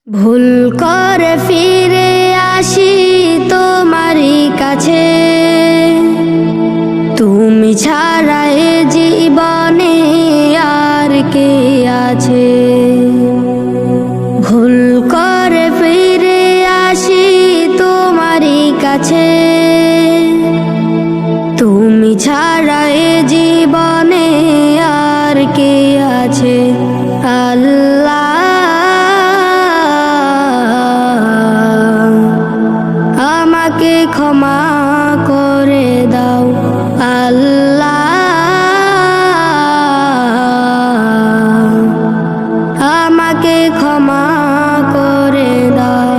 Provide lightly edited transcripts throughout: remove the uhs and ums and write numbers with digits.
ভুল করে ফিরে আসি তোমারই কাছে, তুমি ছাড়া এ জীবনে আর কে আছে। ভুল করে ফিরে আসি তোমারই কাছে, তুমি ছাড়া এ জীবনে আর কে আছে। আল্লাহ আমাকে ক্ষমা করে দাও, আল্লাহ আমাকে ক্ষমা করে দাও।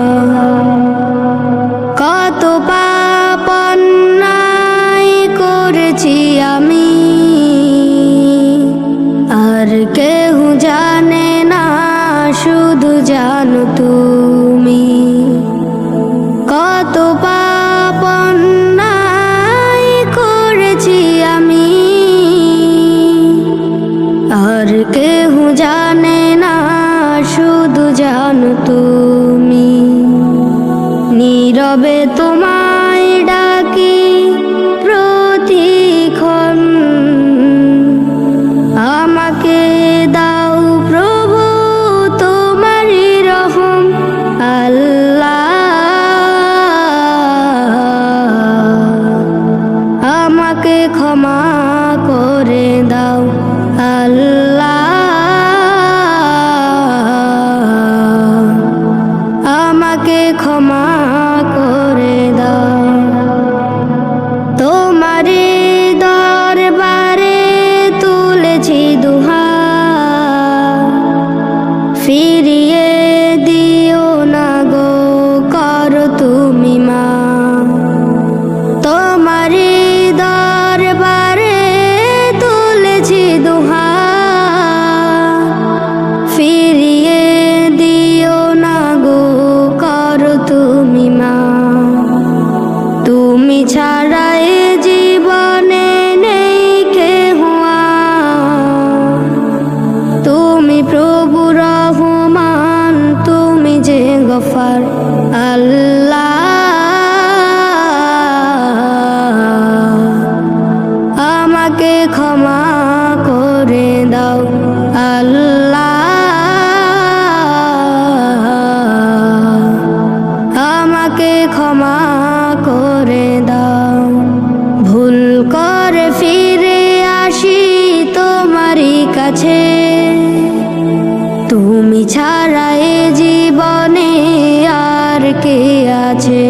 কত পাপ অন্যায় করেছি আমি, আর কেউ জানে না, শুধু জানো তুমি। কত পাপ অন্যায় করেছি আমি, আর কেউ জানে না, শুধু জানো তুমি। নীরবে তোমায় ডাকি প্রতিক্ষণ, আমাকে দাও প্রভু তোমারই রহম। আল্লাহ আমাকে ক্ষমা করে দাও, আল্লাহ আমাকে ক্ষমা করে দাও। তোমারই দরবারে তুলেছি দুহাত, ফিরিয়ে দিও না গো, করো তুমি মা। তোমারই দরবারে তুলেছি দুহাত, ফিরিয়ে দিও না গো, করো তুমি মা। তুমি ছাড়া এ জীবনে নেই কেহ আর, তুমি প্রভু রহমান, তুমি যে গফার। আল্লাহ আমাকে ক্ষমা করে দাও, আল্লাহ আমাকে ক্ষমা করে দাও। ভুল করে ফিরে আসি তোমারই কাছে, তুমি ছাড়া এ জীবনে আর কে আছে।